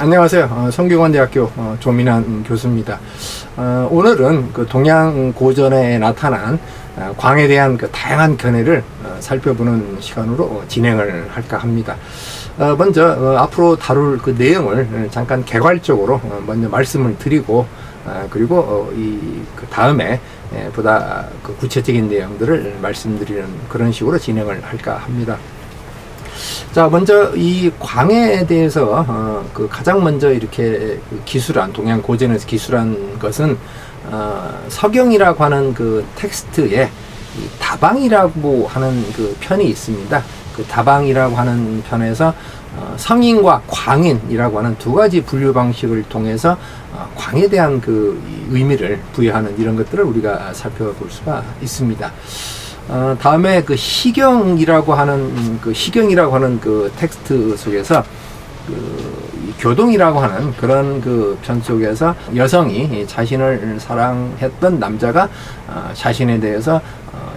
안녕하세요. 성균관대학교 조민환 교수입니다. 오늘은 그 동양 고전에 나타난 광에 대한 그 다양한 견해를 살펴보는 시간으로 진행을 할까 합니다. 먼저 앞으로 다룰 그 내용을 잠깐 개괄적으로 먼저 말씀을 드리고, 그리고 그 다음에 보다 그 구체적인 내용들을 말씀드리는 그런 식으로 진행을 할까 합니다. 자, 먼저 이 광에 대해서 그 가장 먼저 이렇게 그 기술한, 동양 고전에서 기술한 것은 서경이라고 하는 그 텍스트에 이 다방이라고 하는 그 편이 있습니다. 그 다방이라고 하는 편에서 성인과 광인이라고 하는 두 가지 분류 방식을 통해서 광에 대한 그 의미를 부여하는 이런 것들을 우리가 살펴볼 수가 있습니다. 다음에 그 시경이라고 하는 그 텍스트 속에서 이 교동이라고 하는 그런 그 편 속에서 여성이 자신을 사랑했던 남자가 자신에 대해서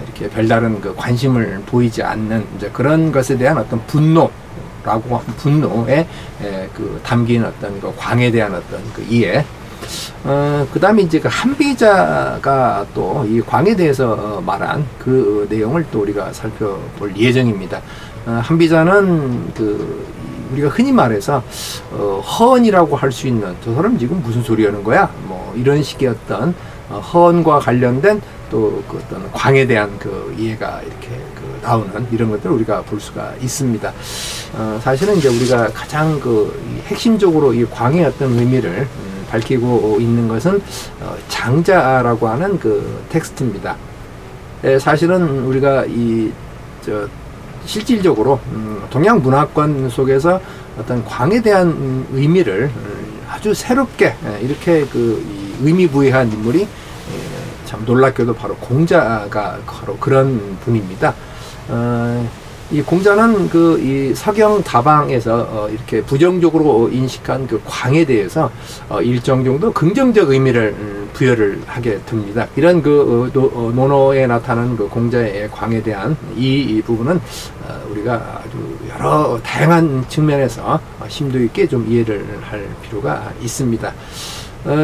이렇게 별다른 그 관심을 보이지 않는 이제 그런 것에 대한 어떤 분노에 그 담긴 어떤 그 광에 대한 어떤 그 이해. 그 다음에 이제 그 한비자가 또 이 광에 대해서 말한 그 내용을 또 우리가 살펴볼 예정입니다. 한비자는 그 우리가 흔히 말해서 허언이라고 할 수 있는, 저 사람 지금 무슨 소리 하는 거야? 뭐 이런 식의 어떤 허언과 관련된 또 그 어떤 광에 대한 그 이해가 이렇게 그 나오는 이런 것들을 우리가 볼 수가 있습니다. 사실은 이제 우리가 가장 그 핵심적으로 이 광의 어떤 의미를 밝히고 있는 것은 장자라고 하는 그 텍스트입니다. 사실은 우리가 실질적으로 동양 문화권 속에서 어떤 광에 대한 의미를 아주 새롭게 이렇게 그 의미 부여한 인물이 참 놀랍게도 바로 공자가 바로 그런 분입니다. 이 공자는 이 서경 다방에서 이렇게 부정적으로 인식한 그 광에 대해서 일정 정도 긍정적 의미를 부여를 하게 됩니다. 이런 그 논어에 나타나는 그 공자의 광에 대한 이 부분은 우리가 아주 여러 다양한 측면에서 심도 있게 좀 이해를 할 필요가 있습니다.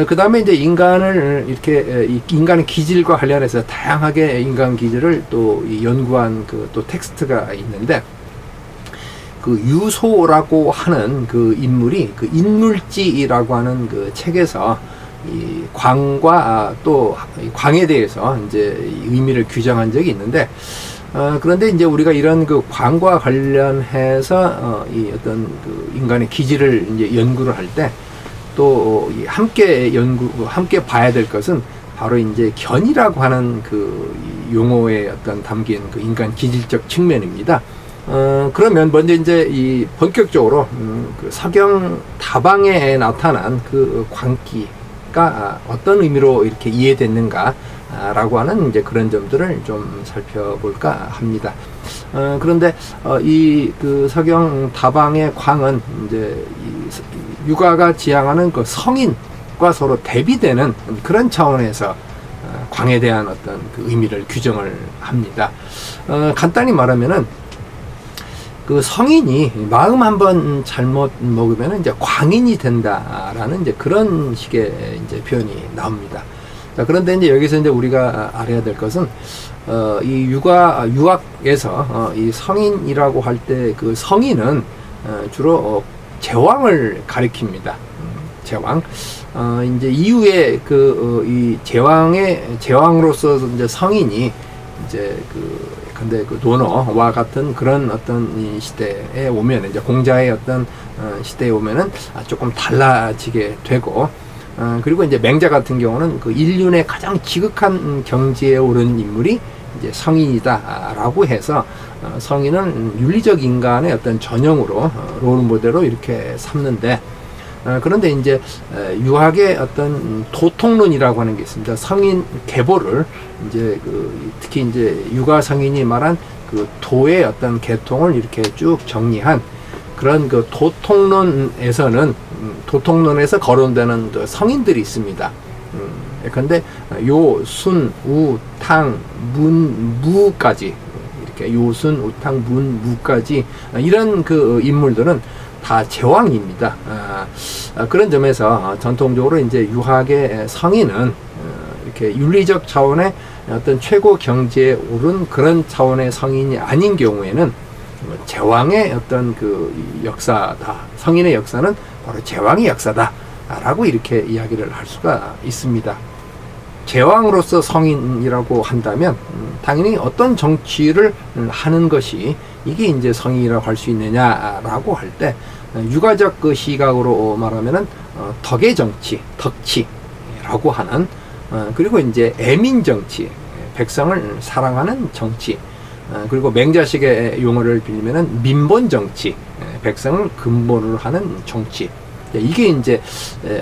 그 다음에 이제 인간을 이렇게 인간의 기질과 관련해서 다양하게 인간 기질을 또 연구한 그 또 텍스트가 있는데, 그 유소라고 하는 그 인물이 그 인물지라고 하는 그 책에서 이 광과 또 광에 대해서 이제 의미를 규정한 적이 있는데, 그런데 이제 우리가 이런 그 광과 관련해서 이 어떤 그 인간의 기질을 이제 연구를 할 때 또 함께 봐야 될 것은 바로 이제 견이라고 하는 그 용어에 어떤 담긴 그 인간 기질적 측면입니다. 그러면 먼저 이제 본격적으로 그 서경 다방에 나타난 그 광기가 어떤 의미로 이렇게 이해됐는가라고 하는 이제 그런 점들을 좀 살펴볼까 합니다. 그런데 그 서경 다방의 광은 이제 유가가 지향하는 그 성인과 서로 대비되는 그런 차원에서 광에 대한 어떤 그 의미를 규정을 합니다. 간단히 말하면은 그 성인이 마음 한번 잘못 먹으면 이제 광인이 된다라는 이제 그런 식의 이제 표현이 나옵니다. 자, 그런데 이제 여기서 이제 우리가 알아야 될 것은 이 유학에서 이 성인이라고 할 때 그 성인은 주로 제왕을 가리킵니다. 제왕. 이제 이후에 이 제왕으로서 이제 성인이 이제 근데 그 논어와 같은 그런 어떤 이 시대에 오면, 이제 공자의 어떤 시대에 오면은 조금 달라지게 되고, 그리고 이제 맹자 같은 경우는 그 인륜의 가장 지극한 경지에 오른 인물이 이제 성인이다라고 해서 성인은 윤리적 인간의 어떤 전형으로 롤 모델로 이렇게 삼는데, 그런데 이제 유학의 어떤 도통론이라고 하는 게 있습니다. 성인 계보를 이제 특히 이제 유가 성인이 말한 그 도의 어떤 계통을 이렇게 쭉 정리한 그런 그 도통론에서는 도통론에서 거론되는 그 성인들이 있습니다. 근데 요, 순, 우, 탕, 문, 무까지, 이렇게 요, 순, 우, 탕, 문, 무까지 이런 그 인물들은 다 제왕입니다. 그런 점에서 전통적으로 이제 유학의 성인은 이렇게 윤리적 차원의 어떤 최고 경지에 오른 그런 차원의 성인이 아닌 경우에는 제왕의 어떤 그 역사다. 성인의 역사는 바로 제왕의 역사다. 라고 이렇게 이야기를 할 수가 있습니다. 제왕으로서 성인이라고 한다면 당연히 어떤 정치를 하는 것이 이게 이제 성인이라고 할 수 있느냐라고 할 때 유가적 그 시각으로 말하면은 덕의 정치, 덕치라고 하는 그리고 이제 애민 정치, 백성을 사랑하는 정치, 그리고 맹자식의 용어를 빌리면은 민본 정치, 백성을 근본으로 하는 정치. 이게 이제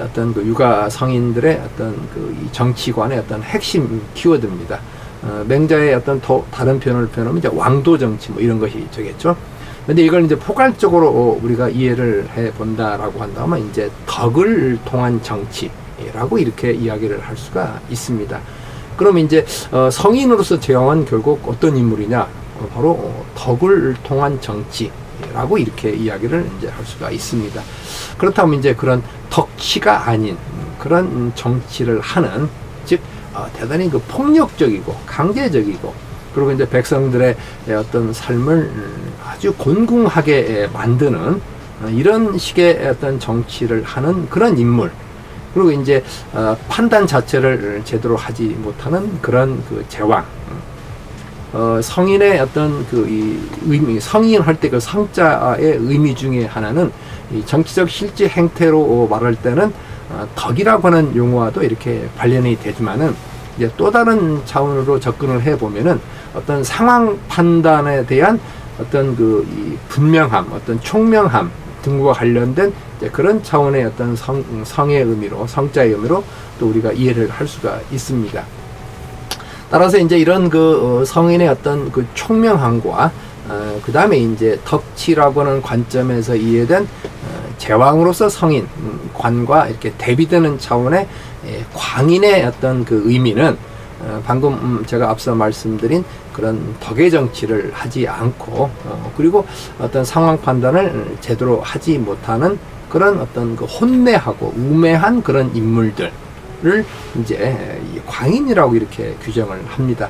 어떤 그 육아 성인들의 어떤 그 정치관의 어떤 핵심 키워드입니다. 맹자의 어떤 다른 표현을 표현하면 이제 왕도 정치 뭐 이런 것이 되겠죠. 근데 이걸 이제 포괄적으로 우리가 이해를 해 본다라고 한다면 이제 덕을 통한 정치라고 이렇게 이야기를 할 수가 있습니다. 그럼 이제 성인으로서 제왕은 결국 어떤 인물이냐? 바로 덕을 통한 정치라고 이렇게 이야기를 이제 할 수가 있습니다. 그렇다면 이제 그런 덕치가 아닌 그런 정치를 하는, 즉 대단히 그 폭력적이고 강제적이고 그리고 이제 백성들의 어떤 삶을 아주 곤궁하게 만드는 이런 식의 어떤 정치를 하는 그런 인물, 그리고 이제 판단 자체를 제대로 하지 못하는 그런 그 제왕. 성인의 어떤 그 이 의미, 성인 할 때 그 성자의 의미 중에 하나는 이 정치적 실제 행태로 말할 때는 덕이라고 하는 용어와도 이렇게 관련이 되지만은 이제 또 다른 차원으로 접근을 해 보면은 어떤 상황 판단에 대한 어떤 그 이 분명함, 어떤 총명함 등과 관련된 이제 그런 차원의 어떤 성의 의미로, 성자의 의미로 또 우리가 이해를 할 수가 있습니다. 따라서 이제 이런 그 성인의 어떤 그 총명함과 그 다음에 이제 덕치라고 하는 관점에서 이해된 제왕으로서 성인 관과 이렇게 대비되는 차원의 광인의 어떤 그 의미는 방금 제가 앞서 말씀드린 그런 덕의 정치를 하지 않고 그리고 어떤 상황 판단을 제대로 하지 못하는 그런 어떤 그 혼내하고 우매한 그런 인물들 를 이제 광인이라고 이렇게 규정을 합니다.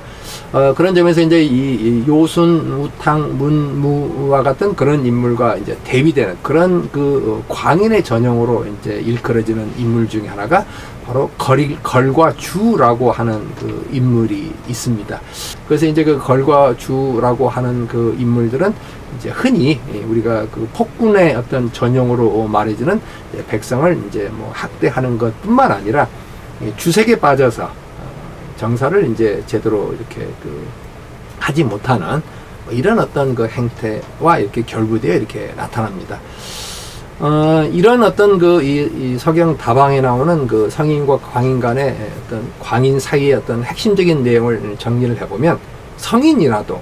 그런 점에서 이제 이 요순, 우탕, 문무와 같은 그런 인물과 이제 대비되는 그런 그 광인의 전형으로 이제 일컬어지는 인물 중에 하나가 바로 걸과 주라고 하는 그 인물이 있습니다. 그래서 이제 그 걸과 주라고 하는 그 인물들은 이제 흔히 우리가 그 폭군의 어떤 전형으로 말해지는 백성을 이제 뭐 학대하는 것뿐만 아니라 주색에 빠져서 정사를 이제 제대로 이렇게 그 하지 못하는 뭐 이런 어떤 그 행태와 이렇게 결부되어 이렇게 나타납니다. 이런 어떤 그 이 서경 다방에 나오는 그 성인과 광인 간의 어떤 광인 사이의 어떤 핵심적인 내용을 정리를 해보면 성인이라도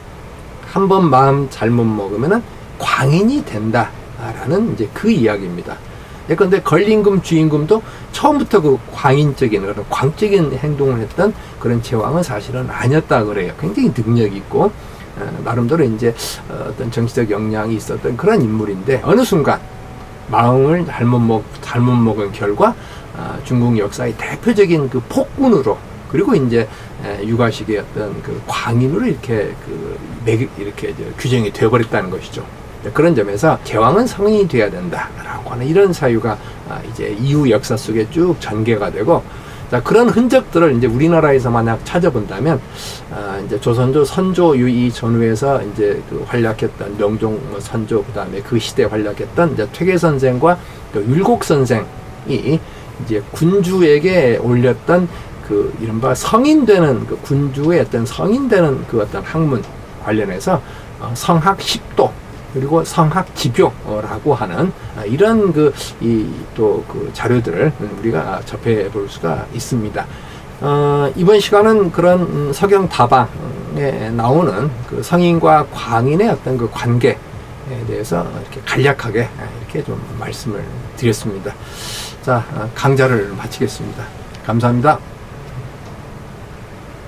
한번 마음 잘못 먹으면은 광인이 된다라는 이제 그 이야기입니다. 예컨대 걸림금 주임금도 처음부터 그 광인적인 그런 광적인 행동을 했던 그런 제왕은 사실은 아니었다 그래요. 굉장히 능력이 있고 나름대로 이제 어떤 정치적 역량이 있었던 그런 인물인데 어느 순간 마음을 잘못 먹은 결과 중국 역사의 대표적인 그 폭군으로 그리고 이제 유가식의 어떤 그 광인으로 이렇게 이렇게 규정이 되어버렸다는 것이죠. 그런 점에서 제왕은 성인이 되어야 된다라고 하는 이런 사유가 이제 이후 역사 속에 쭉 전개가 되고, 자, 그런 흔적들을 이제 우리나라에서 만약 찾아본다면 이제 조선조 선조 유이 전후에서 이제 그 활약했던 명종 선조, 그 다음에 그 시대 활약했던 이제 퇴계 선생과 그 율곡 선생이 이제 군주에게 올렸던 그 이른바 성인되는 그 군주의 어떤 성인되는 그 어떤 학문 관련해서 성학 10도 그리고 성학 지교라고 하는 이런 또 그 자료들을 우리가 접해 볼 수가 있습니다. 이번 시간은 그런 서경 다방에 나오는 그 성인과 광인의 어떤 그 관계에 대해서 이렇게 간략하게 이렇게 좀 말씀을 드렸습니다. 자, 강좌를 마치겠습니다. 감사합니다.